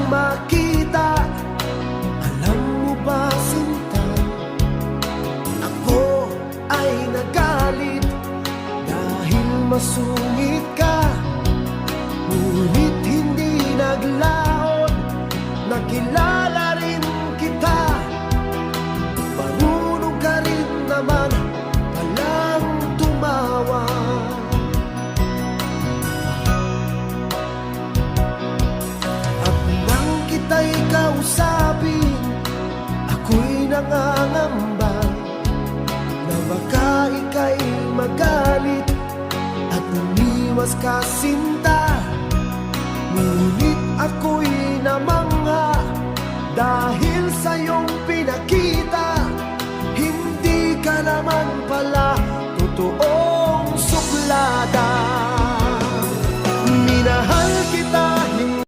makita. Alam mo ba, sinta, ako ay nagalit dahil masungit ka. Ngunit hindi naglaon, nakilala rin kita. Marunong ka rin naman palang tumawa. At nang kita'y kausapin, ako'y nangangamba na baka ika'y magalit at umiwas ka, sinta. Ngunit ako'y namangha dahil sa iyong pinakita. Hindi ka naman pala